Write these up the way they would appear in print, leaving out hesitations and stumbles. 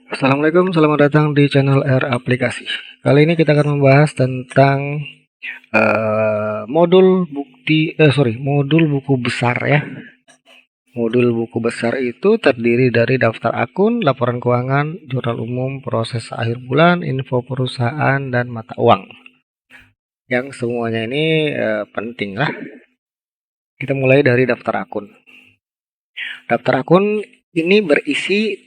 Assalamualaikum, selamat datang di channel R Aplikasi. Kali ini kita akan membahas tentang modul buku besar ya. Modul buku besar itu terdiri dari daftar akun, laporan keuangan, jurnal umum, proses akhir bulan, info perusahaan, dan mata uang. Yang semuanya ini penting lah. Kita mulai dari daftar akun. Daftar akun ini berisi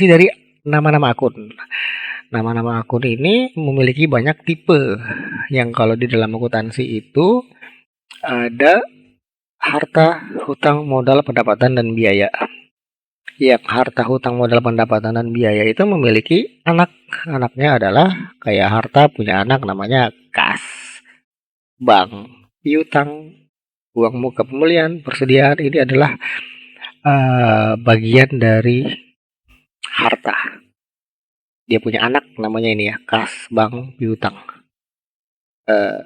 dari nama-nama akun. Nama-nama akun ini memiliki banyak tipe. Yang kalau di dalam akuntansi itu ada harta, hutang, modal, pendapatan, dan biaya. Yang harta, hutang, modal, pendapatan, dan biaya itu memiliki anak. Anaknya adalah kayak harta punya anak namanya kas, bank, piutang, uang muka pembelian, persediaan ini adalah bagian dari harta. Dia punya anak namanya ini ya, kas, bank, piutang.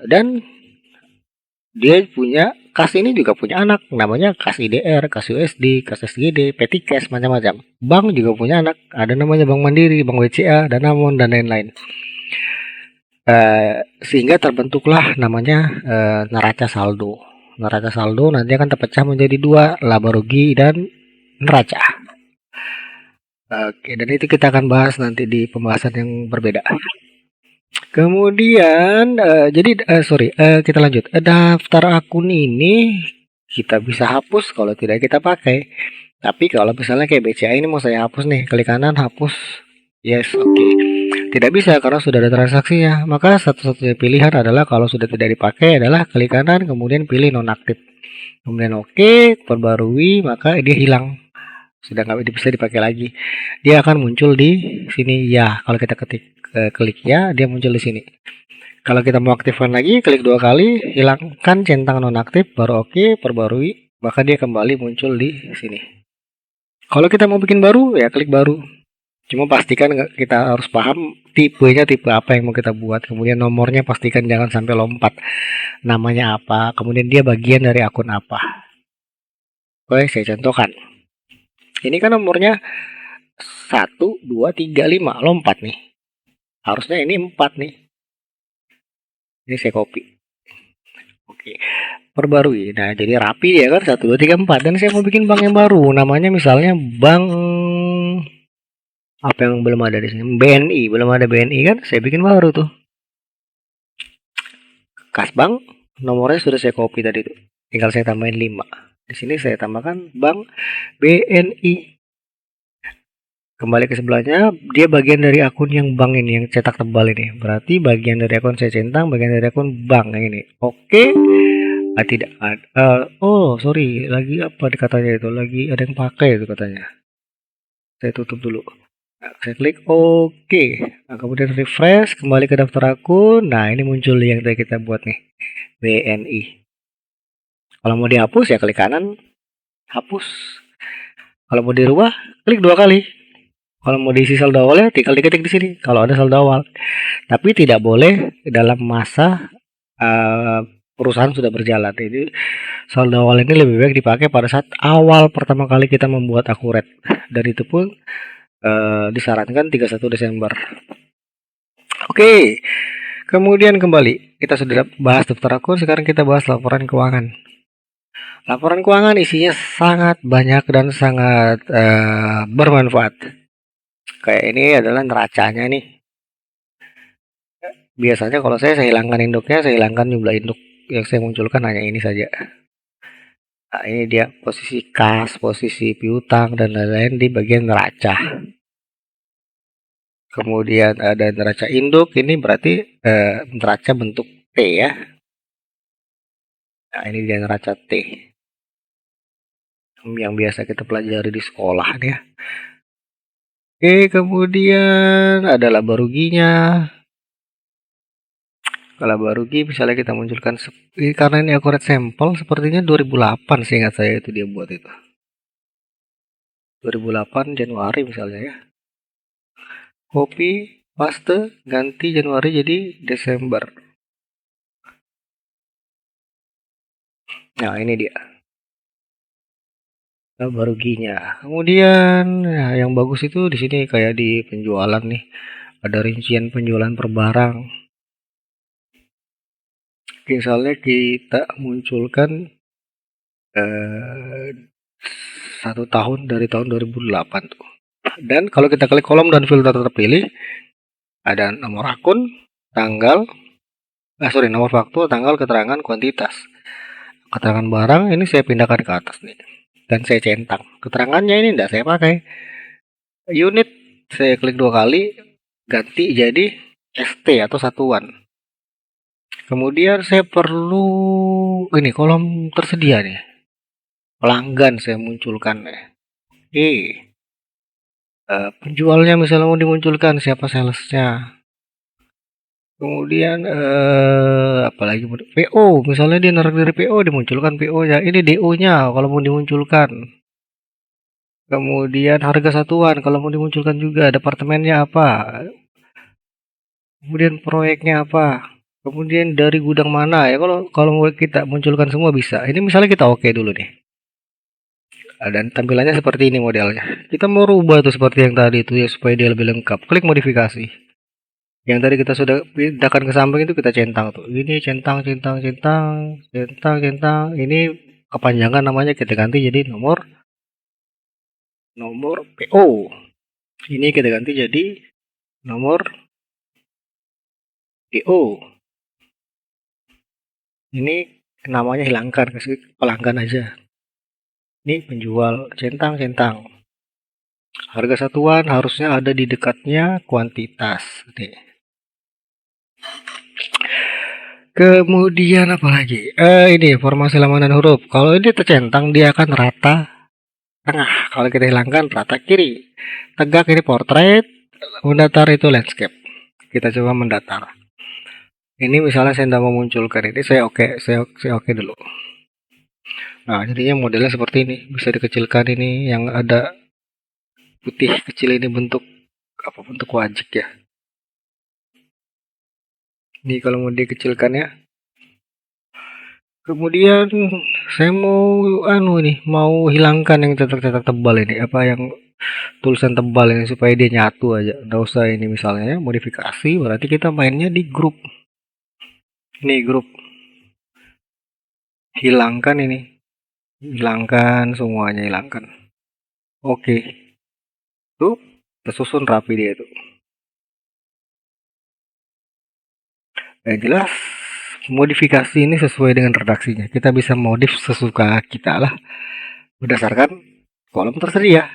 Dan dia punya kas ini juga punya anak namanya kas IDR, kas USD, kas SGD, Petty Cash, macam-macam. Bank juga punya anak, ada namanya Bank Mandiri, Bank BCA, Danamon, dan lain-lain. Sehingga terbentuklah namanya neraca saldo. Neraca saldo nanti akan terpecah menjadi dua, laba rugi dan neraca. Oke, dan itu kita akan bahas nanti di pembahasan yang berbeda. Kemudian kita lanjut. Daftar akun ini kita bisa hapus kalau tidak kita pakai. Tapi kalau misalnya kayak BCA ini mau saya hapus nih, klik kanan hapus. Yes, oke. Tidak bisa karena sudah ada transaksinya. Maka satu-satunya pilihan adalah kalau sudah tidak dipakai adalah klik kanan kemudian pilih nonaktif. Kemudian oke, perbarui, maka dia hilang. Sudah nggak bisa dipakai lagi. Dia akan muncul di sini ya. Kalau kita klik ya, dia muncul di sini. Kalau kita mau aktifkan lagi, klik dua kali, hilangkan centang nonaktif, baru oke, perbarui, maka dia kembali muncul di sini. Kalau kita mau bikin baru, ya klik baru. Cuma pastikan kita harus paham tipenya, tipe apa yang mau kita buat. Kemudian nomornya pastikan jangan sampai lompat. Namanya apa, kemudian dia bagian dari akun apa. Oke, saya contohkan. Ini kan nomornya 1, 2, 3, 5, lompat nih. Harusnya ini 4 nih. Ini saya copy. Oke, perbarui. Nah, jadi rapi ya kan, 1, 2, 3, 4. Dan saya mau bikin bank yang baru. Namanya misalnya bank apa yang belum ada di sini? BNI, belum ada BNI kan? Saya bikin baru tuh. Kas bank, nomornya sudah saya copy tadi tuh. Tinggal saya tambahin 5. Di sini saya tambahkan bank BNI. Kembali ke sebelahnya, dia bagian dari akun yang bank ini, yang cetak tebal ini. Berarti bagian dari akun saya centang, bagian dari akun bank yang ini. Oke. Tidak ada. Oh, sorry. Lagi apa katanya itu? Lagi ada yang pakai itu katanya. Saya tutup dulu. Nah, saya klik oke. Nah, kemudian refresh, kembali ke daftar akun. Nah, ini muncul yang tadi kita buat nih. BNI. Kalau mau dihapus ya klik kanan, hapus. Kalau mau dirubah, klik dua kali. Kalau mau diisi saldo awalnya, tinggal diketik di sini. Kalau ada saldo awal, tapi tidak boleh dalam masa perusahaan sudah berjalan. Jadi saldo awal ini lebih baik dipakai pada saat awal pertama kali kita membuat akurat. Dan itu pun disarankan 31 Desember. Oke. Kemudian kembali, kita sudah bahas daftar akun, sekarang kita bahas laporan keuangan. Laporan keuangan isinya sangat banyak dan sangat bermanfaat. Kayak ini adalah neracanya nih. Biasanya kalau saya hilangkan induknya, saya hilangkan jumlah induk yang saya munculkan hanya ini saja. Nah, ini dia posisi kas, posisi piutang, dan lain-lain di bagian neraca. Kemudian ada neraca induk, ini berarti neraca bentuk T ya. Nah, ini dia neraca T. Yang biasa kita pelajari di sekolah ya. Oke, kemudian ada laba ruginya. Laba rugi misalnya kita munculkan, karena ini akurat sampel, sepertinya 2008 seingat saya itu dia buat itu. 2008 Januari misalnya ya. Copy, paste, ganti Januari jadi Desember. Nah, ini dia. laba ruginya. Kemudian yang bagus itu di sini kayak di penjualan nih, ada rincian penjualan per barang. Misalnya kita munculkan 1 tahun dari tahun 2008 tuh. Dan kalau kita klik kolom dan filter terpilih, ada nomor akun, tanggal, nomor faktur, tanggal, keterangan, kuantitas. Keterangan barang ini saya pindahkan ke atas nih. Dan saya centang. Keterangannya ini tidak saya pakai. Unit saya klik 2 kali, ganti jadi ST atau satuan. Kemudian saya perlu ini kolom tersedia nih. Pelanggan saya munculkan ya. Penjualnya misalnya mau dimunculkan siapa salesnya. Kemudian apalagi PO misalnya dia narik dari PO dimunculkan PO-nya. Ini DO-nya kalau mau dimunculkan. Kemudian harga satuan kalau mau dimunculkan juga, departemennya apa. Kemudian proyeknya apa. Kemudian dari gudang mana ya, kalau mau kita munculkan semua bisa. Ini misalnya kita oke dulu nih. Dan tampilannya seperti ini modelnya. Kita mau rubah tuh seperti yang tadi itu ya supaya dia lebih lengkap. Klik modifikasi. Yang tadi kita sudah pindahkan ke samping itu kita centang tuh. Ini centang. Ini kepanjangan namanya kita ganti jadi nomor PO. Ini kita ganti jadi nomor DO. Ini namanya hilangkan, kasih pelanggan aja. Ini penjual, centang. Harga satuan harusnya ada di dekatnya kuantitas. Nih. Kemudian apa lagi? Ini formasi laman dan huruf. Kalau ini tercentang dia akan rata tengah. Kalau kita hilangkan rata kiri. Tegak ini portrait, mendatar itu landscape. Kita coba mendatar. Ini misalnya saya tidak memunculkan ini, saya oke dulu. Nah, jadinya modelnya seperti ini. Bisa dikecilkan ini yang ada putih kecil ini bentuk wajik ya. Ini kalau mau dikecilkan ya. Kemudian saya mau hilangkan yang cetak-cetak tebal ini, apa yang tulisan tebal ini supaya dia nyatu aja. Nggak usah ini misalnya ya, modifikasi berarti kita mainnya di grup. Ini grup. Hilangkan ini. Hilangkan semuanya, hilangkan. Oke. Tuh, tersusun rapi dia tuh. Jelas modifikasi ini sesuai dengan redaksinya. Kita bisa modif sesuka kita lah berdasarkan kolom tersedia.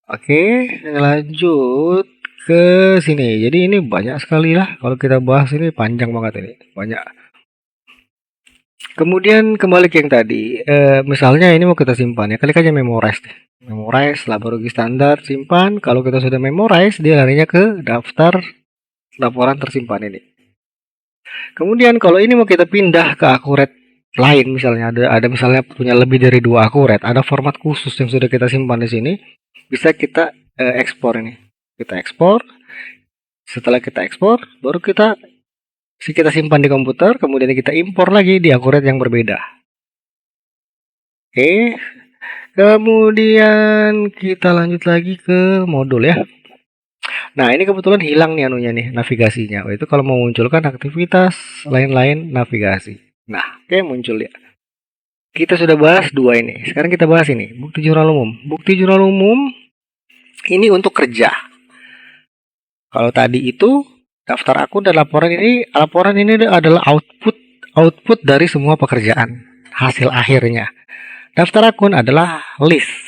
Oke, lanjut ke sini. Jadi ini banyak sekali lah kalau kita bahas, ini panjang banget ini, banyak. Kemudian kembali ke yang tadi, misalnya ini mau kita simpan ya, klik aja memorize deh. Memorize, laba rugi standar, simpan. Kalau kita sudah memorize, dia larinya ke daftar laporan tersimpan ini. Kemudian kalau ini mau kita pindah ke akurat lain, misalnya ada misalnya punya lebih dari 2 akurat, ada format khusus yang sudah kita simpan di sini, bisa kita ekspor ini. Kita ekspor. Setelah kita ekspor, baru kita simpan di komputer, kemudian kita impor lagi di akurat yang berbeda. Oke. Kemudian kita lanjut lagi ke modul ya. Nah, ini kebetulan hilang nih anunya nih, navigasinya. Itu kalau mau munculkan aktivitas lain-lain navigasi. Nah, oke muncul ya. Kita sudah bahas 2 ini. Sekarang kita bahas ini, bukti jurnal umum. Bukti jurnal umum ini untuk kerja. Kalau tadi itu daftar akun dan laporan ini adalah output dari semua pekerjaan, hasil akhirnya. Daftar akun adalah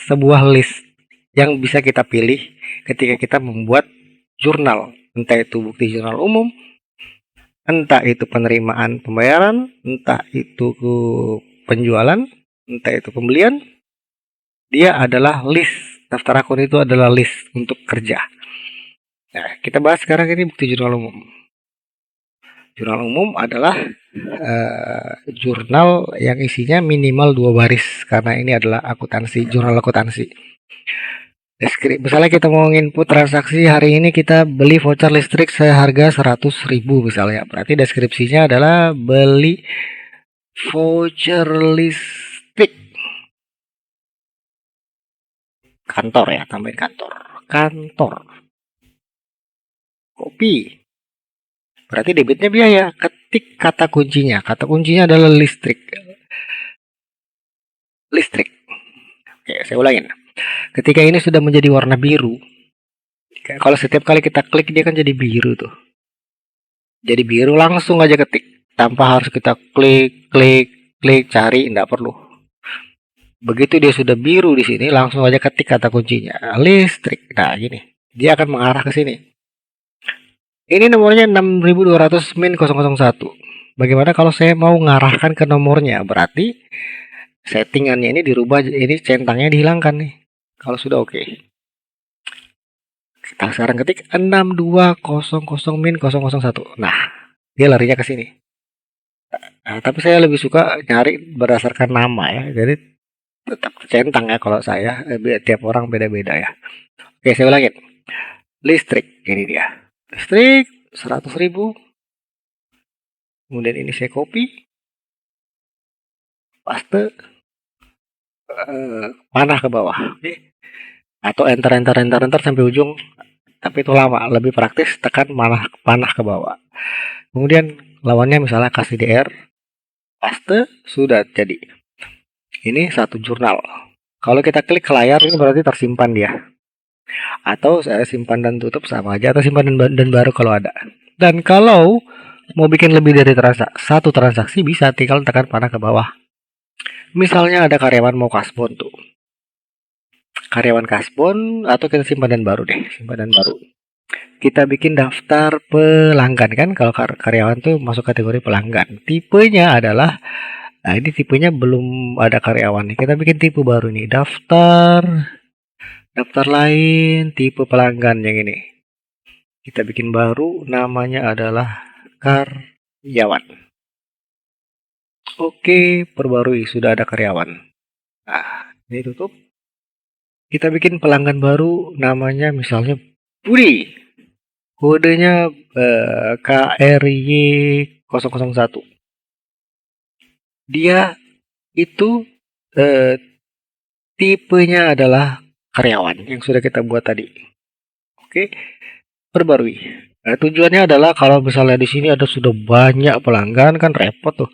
sebuah list yang bisa kita pilih ketika kita membuat jurnal, entah itu bukti jurnal umum, entah itu penerimaan pembayaran, entah itu penjualan, entah itu pembelian. Dia adalah list. Daftar akun itu adalah list untuk kerja. Nah, kita bahas sekarang ini bukti jurnal umum. Jurnal umum adalah jurnal yang isinya minimal 2 baris karena ini adalah jurnal akuntansi. Misalnya kita mau input transaksi hari ini kita beli voucher listrik seharga 100.000 misalnya. Berarti deskripsinya adalah beli voucher listrik kantor ya, tambahin kantor. Kantor. Kopi. Berarti debitnya biaya. Ketik kata kuncinya. Kata kuncinya adalah listrik. Listrik. Oke, saya ulangin. Ketika ini sudah menjadi warna biru, kalau setiap kali kita klik dia kan jadi biru tuh. Jadi biru langsung aja ketik. Tanpa harus kita klik, klik, klik, cari, tidak perlu. Begitu dia sudah biru di sini, langsung aja ketik kata kuncinya. Listrik. Nah, gini. Dia akan mengarah ke sini. Ini nomornya 6200 min 001. Bagaimana kalau saya mau mengarahkan ke nomornya? Berarti settingannya ini dirubah, ini centangnya dihilangkan nih. Kalau sudah oke. Kita sekarang ketik 6200 min 001. Nah, dia larinya ke sini. Nah, tapi saya lebih suka nyari berdasarkan nama ya. Jadi tetap centang ya kalau saya. Tiap orang beda-beda ya. Oke, saya ulangin. Listrik, ini dia. Listrik 100.000. Kemudian ini saya copy, paste, panah ke bawah. Oke. Atau enter sampai ujung. Tapi itu lama, lebih praktis tekan panah ke bawah. Kemudian lawannya misalnya kasih DR, paste, sudah jadi. Ini satu jurnal. Kalau kita klik ke layar ini berarti tersimpan dia. Atau saya simpan dan tutup sama aja, atau simpan dan baru kalau ada. Dan kalau mau bikin lebih dari satu transaksi bisa tinggal tekan panah ke bawah. Misalnya ada karyawan mau kasbon tuh. Karyawan kasbon atau kita simpan dan baru deh, simpan dan baru. Kita bikin daftar pelanggan kan, kalau karyawan tuh masuk kategori pelanggan. Tipenya adalah, nah ini tipenya belum ada karyawan nih. Kita bikin tipe baru nih, daftar lain, tipe pelanggan yang ini. Kita bikin baru, namanya adalah karyawan. Oke, perbarui, sudah ada karyawan. Nah, ini tutup. Kita bikin pelanggan baru, namanya misalnya Budi. Kodenya KRY001. Dia itu tipenya adalah karyawan yang sudah kita buat tadi. Oke, perbarui. Nah, tujuannya adalah kalau misalnya di sini ada sudah banyak pelanggan kan repot tuh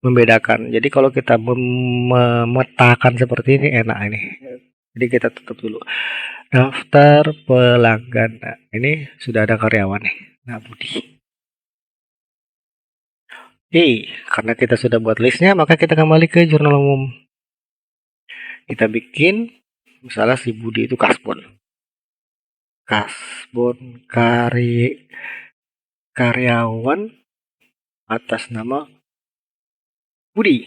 membedakan. Jadi kalau kita memetakan seperti ini enak ini. Jadi kita tutup dulu. Daftar pelanggan. Nah, ini sudah ada karyawan nih. Nah, Budi. Karena kita sudah buat listnya, maka kita kembali ke jurnal umum. Kita bikin, misalnya si Budi itu kasbon. Kasbon karyawan atas nama Budi.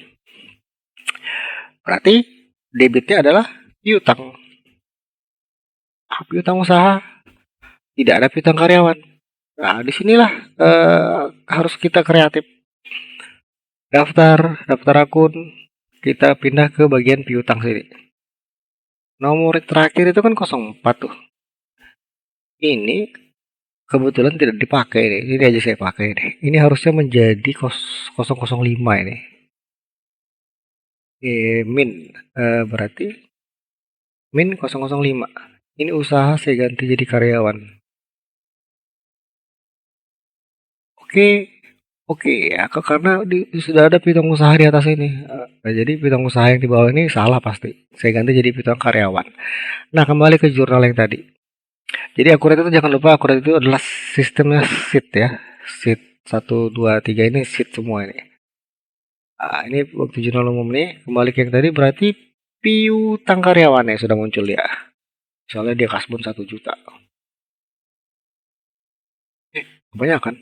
Berarti debitnya adalah piutang. Piutang usaha. Tidak ada piutang karyawan. Nah, disinilah harus kita kreatif. Daftar akun, kita pindah ke bagian piutang sini. Nomor terakhir itu kan 04 tuh. Ini kebetulan tidak dipakai nih. Ini aja saya pakai nih. Ini harusnya menjadi 005 ini. Min berarti min 005. Ini usaha saya ganti jadi karyawan. Oke ya, karena sudah ada piutang usaha di atas ini. Jadi piutang usaha yang di bawah ini salah pasti. Saya ganti jadi piutang karyawan. Nah, kembali ke jurnal yang tadi. Jadi akurat itu jangan lupa, akurat itu adalah sistemnya sheet ya. Sheet 1, 2, 3 ini sheet semua ini. Nah, ini waktu jurnal umum nih, kembali ke yang tadi berarti piutang karyawannya sudah muncul ya. Misalnya dia kasbon 1 juta. Kebanyakan.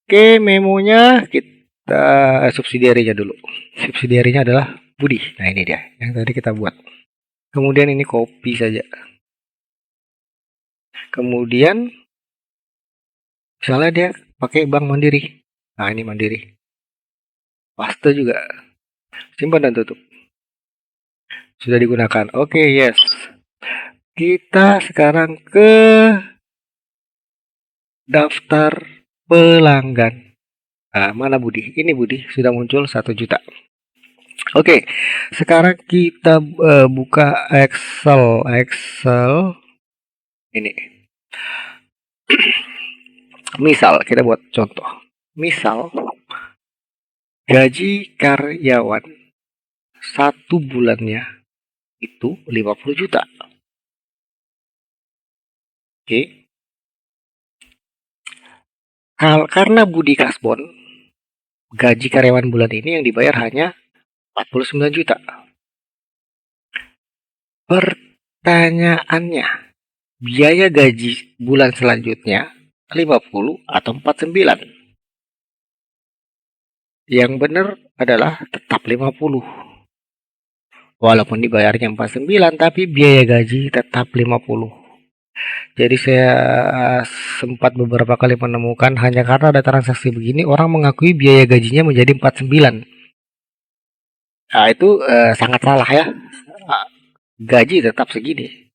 Oke, memonya kita subsidiarinya dulu. Subsidiarinya adalah Budi. Nah, ini dia yang tadi kita buat. Kemudian ini copy saja. Kemudian misalnya dia pakai Bank Mandiri. Nah, ini Mandiri. Paste juga. Simpan dan tutup. Sudah digunakan. Oke, yes. Kita sekarang ke daftar pelanggan. Nah, mana Budi? Ini Budi sudah muncul 1 juta. Oke, sekarang kita buka Excel ini. Misal kita buat contoh. Misal gaji karyawan satu bulannya itu 50 juta. Oke. Karena Budi Kasbon, gaji karyawan bulan ini yang dibayar hanya 49 juta. Pertanyaannya, biaya gaji bulan selanjutnya 50 atau 49? Yang benar adalah tetap 50. Walaupun dibayarnya 49, tapi biaya gaji tetap 50. Jadi saya sempat beberapa kali menemukan hanya karena ada transaksi begini, orang mengakui biaya gajinya menjadi 49. Nah, itu sangat salah ya. Gaji tetap segini.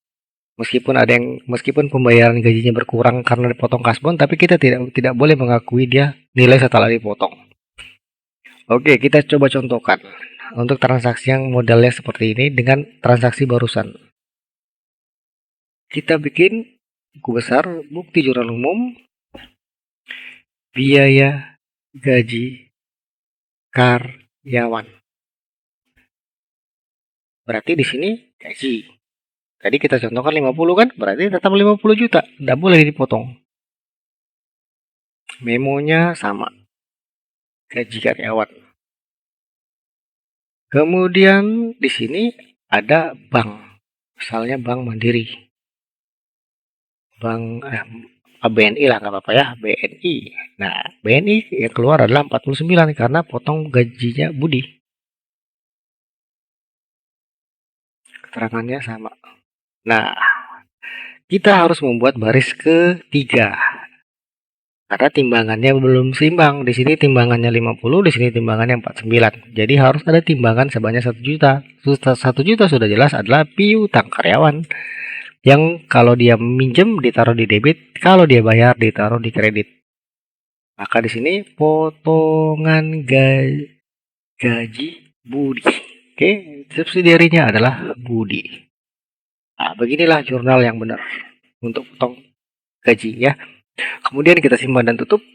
Meskipun pembayaran gajinya berkurang karena dipotong kasbon, tapi kita tidak boleh mengakui dia nilai setelah dipotong. Oke, kita coba contohkan untuk transaksi yang modelnya seperti ini dengan transaksi barusan. Kita bikin buku besar, bukti jurnal umum, biaya gaji karyawan. Berarti di sini gaji. Tadi kita contohkan 50 kan, berarti tetap 50 juta. Tidak boleh dipotong. Memonya sama. Gaji karyawan. Kemudian di sini ada bank. Misalnya Bank Mandiri. Bank BNI lah, nggak apa-apa ya, BNI. Nah, BNI yang keluar adalah 49 karena potong gajinya Budi. Keterangannya sama. Nah, kita harus membuat baris ketiga. Karena timbangannya belum seimbang. Di sini timbangannya 50, di sini timbangannya 49. Jadi harus ada timbangan sebanyak 1 juta. 1 juta sudah jelas adalah piutang karyawan. Yang kalau dia minjem ditaruh di debit, kalau dia bayar ditaruh di kredit. Maka di sini potongan gaji Budi. Oke, subsidiarinya adalah Budi. Nah, beginilah jurnal yang benar untuk potong gaji ya. Kemudian kita simpan dan tutup.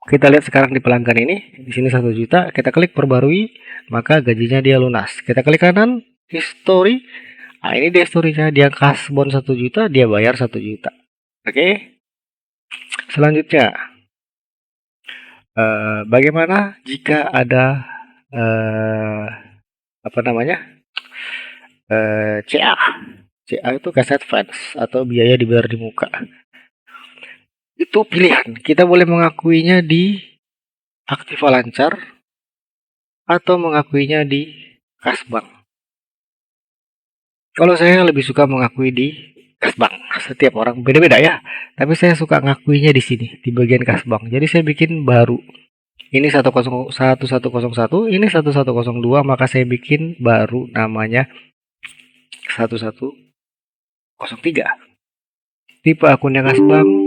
Kita lihat sekarang di pelanggan ini, di sini 1 juta, kita klik perbarui, maka gajinya dia lunas. Kita klik kanan, history. Nah, ini dia historinya, dia kasbon 1 juta, dia bayar 1 juta. Oke. Selanjutnya, bagaimana jika ada apa namanya? CA. CA itu cash advance atau biaya dibayar di muka. Itu pilihan. Kita boleh mengakuinya di Aktiva Lancar atau mengakuinya di Kasbank. Kalau saya lebih suka mengakui di Kasbank. Setiap orang beda-beda ya. Tapi saya suka ngakuinya di sini, di bagian Kasbank. Jadi saya bikin baru. Ini 1101, ini 1102, maka saya bikin baru namanya 1103. Tipe akunnya Kasbank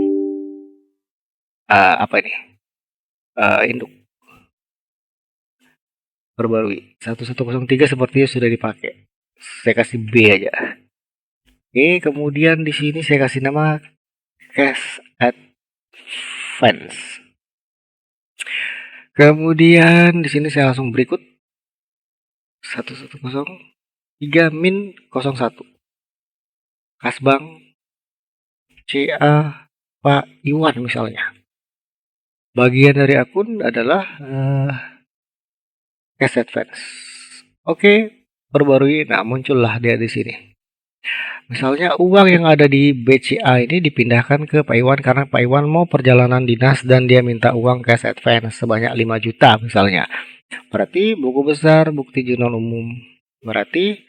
apa ini? Induk. Perbarui. 1103 sepertinya sudah dipakai. Saya kasih B aja. Oke, kemudian di sini saya kasih nama cash advance. Kemudian di sini saya langsung berikut 1103 min 01. Kasbank CA Pak Iwan misalnya. Bagian dari akun adalah cash advance. Oke, perbarui. Nah, muncullah dia di sini. Misalnya uang yang ada di BCA ini dipindahkan ke Pak Iwan karena Pak Iwan mau perjalanan dinas dan dia minta uang cash advance sebanyak 5 juta misalnya. Berarti buku besar, bukti jurnal umum. Berarti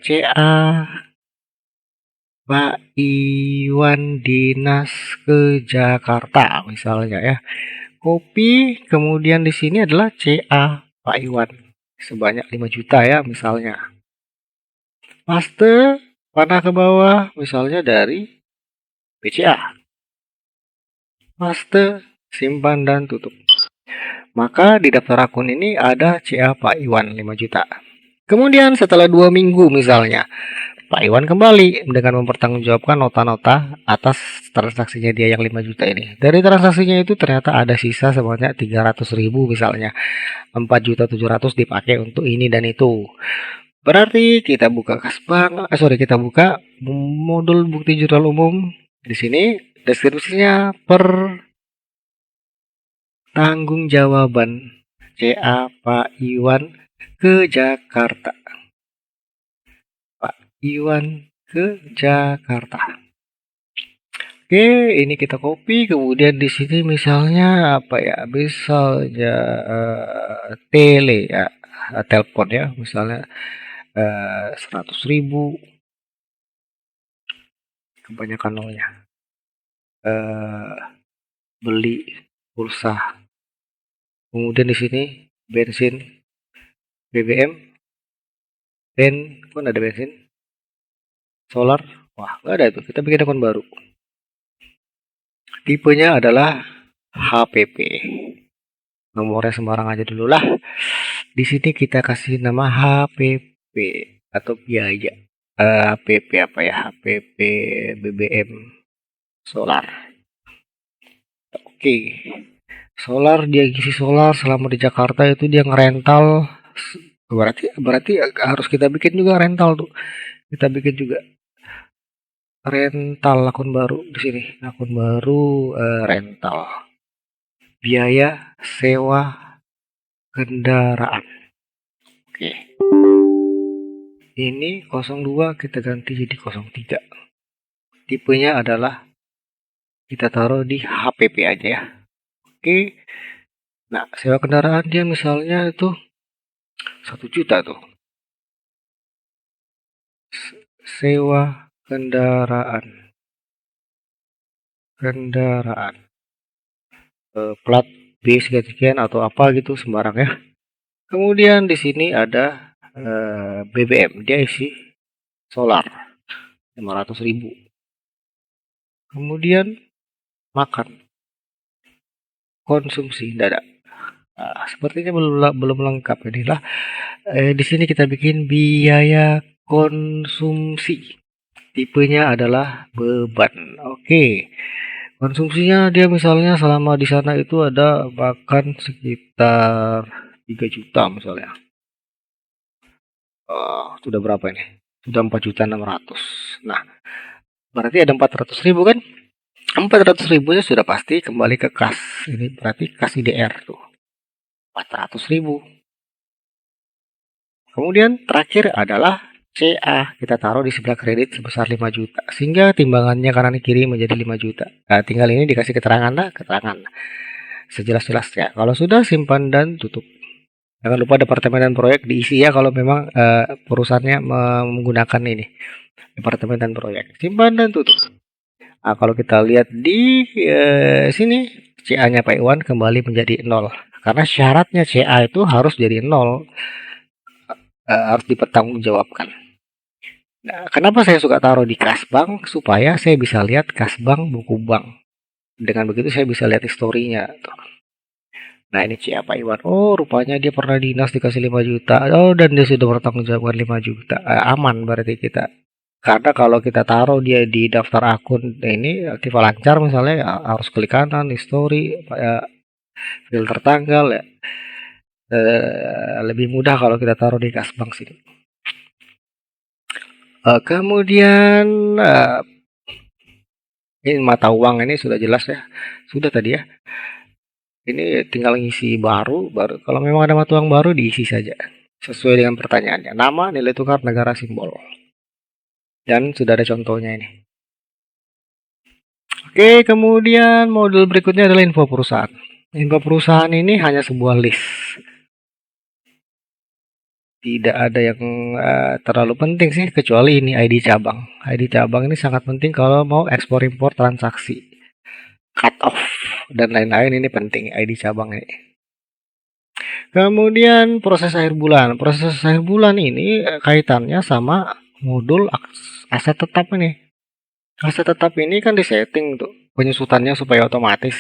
CA Pak Iwan dinas ke Jakarta misalnya ya. Kopi kemudian di sini adalah CA Pak Iwan sebanyak 5 juta ya misalnya. Paste panah ke bawah misalnya dari BCA. Paste, simpan dan tutup. Maka di daftar akun ini ada CA Pak Iwan 5 juta. Kemudian setelah 2 minggu misalnya, Pak Iwan kembali dengan mempertanggungjawabkan nota-nota atas transaksinya dia yang 5 juta ini. Dari transaksinya itu ternyata ada sisa sebanyak 300.000 misalnya. 4.700.000 dipakai untuk ini dan itu. Berarti kita buka kita buka modul bukti jurnal umum. Di sini deskripsinya pertanggungjawaban CA Pak Iwan ke Jakarta. Pak Iwan ke Jakarta. Oke, ini kita copy. Kemudian di sini misalnya apa ya? Misalnya tele ya, telepon ya, misalnya 100.000. Kebanyakan nolnya. Beli pulsa. Kemudian di sini bensin, BBM, pun ada bensin, solar. Wah, nggak ada itu. Kita bikin akun baru. Tipenya adalah HPP. Nomornya sembarang aja dulu lah. Di sini kita kasih nama HPP atau biaya. HPP apa ya? HPP BBM solar. Oke. Solar, dia isi solar selama di Jakarta itu dia ngerental. Berarti harus kita bikin juga rental tuh. Kita bikin juga rental akun baru di sini. Akun baru rental. Biaya sewa kendaraan. Oke. Ini 02 kita ganti jadi 03. Tipenya adalah kita taruh di HPP aja ya. Oke. Nah, sewa kendaraan dia misalnya itu 1 juta tuh. Sewa kendaraan. Plat B sekian atau apa gitu sembarang ya. Kemudian di sini ada BBM, dia isi solar 500.000. Kemudian makan, konsumsi dadak. Nah, sepertinya belum lengkap inilah. Di sini kita bikin biaya konsumsi. Tipenya adalah beban. Oke. Konsumsinya dia misalnya selama di sana itu ada makan sekitar 3 juta misalnya. Sudah berapa ini? Sudah 4.600.000. Nah, berarti ada 400.000 kan? 400.000-nya sudah pasti kembali ke kas. Ini berarti kas IDR tuh. 400.000. Kemudian terakhir adalah CA. Kita taruh di sebelah kredit sebesar 5 juta. Sehingga timbangannya kanan kiri menjadi 5 juta. Nah, tinggal ini dikasih keterangan lah, keterangan. Sejelas-jelasnya. Kalau sudah simpan dan tutup. Jangan lupa departemen dan proyek diisi ya kalau memang perusahaannya menggunakan ini. Departemen dan proyek. Simpan dan tutup. Nah, kalau kita lihat di sini CA-nya Pak Iwan kembali menjadi 0. Karena syaratnya CA itu harus jadi 0. Harus dipertanggungjawabkan. Nah, kenapa saya suka taruh di kas bank? Supaya saya bisa lihat kas bank, buku bank. Dengan begitu saya bisa lihat historinya. Nah, ini CA Pak Iwan. Oh, rupanya dia pernah dinas dikasih 5 juta. Oh, dan dia sudah bertanggungjawabkan 5 juta. Aman berarti kita. Karena kalau kita taruh dia di daftar akun ini aktif lancar misalnya harus klik kanan, history, filter tanggal ya. Lebih mudah kalau kita taruh di kas bank sini. Kemudian ini mata uang ini sudah jelas ya. Sudah tadi ya. Ini tinggal ngisi baru. Kalau memang ada mata uang baru diisi saja sesuai dengan pertanyaannya. Nama, nilai tukar, negara, simbol. Dan sudah ada contohnya ini. Oke, kemudian modul berikutnya adalah info perusahaan. Info perusahaan ini hanya sebuah list. Tidak ada yang terlalu penting sih kecuali ini ID cabang. ID cabang ini sangat penting kalau mau ekspor impor transaksi. Cut off dan lain-lain ini penting ID cabang ini. Kemudian proses akhir bulan. Proses akhir bulan ini kaitannya sama modul aset tetap ini. Aset tetap ini kan disetting tuh penyusutannya supaya otomatis.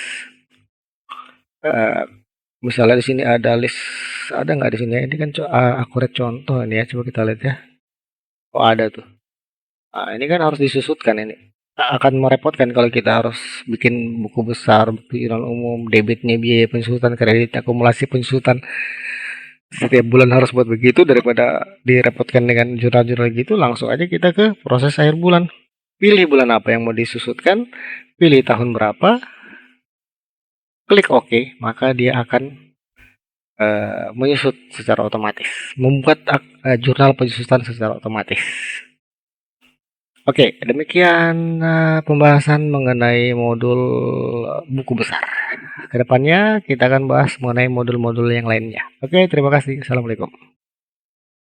Misalnya di sini ada list, ada nggak di sini ya? Ini kan akurat contoh ini ya. Coba kita lihat ya. Oh ada tuh. Nah, ini kan harus disusutkan ini. Akan merepotkan kalau kita harus bikin buku besar, buku iuran umum, debitnya biaya pensusutan, kredit, akumulasi pensusutan. Setiap bulan harus buat begitu daripada direpotkan dengan jurnal-jurnal gitu, langsung aja kita ke proses akhir bulan. Pilih bulan apa yang mau disusutkan, pilih tahun berapa, klik OK, maka dia akan menyusut secara otomatis, membuat jurnal pensusutan secara otomatis. Oke, demikian pembahasan mengenai modul buku besar. Kedepannya kita akan bahas mengenai modul-modul yang lainnya. Oke, terima kasih. Assalamualaikum.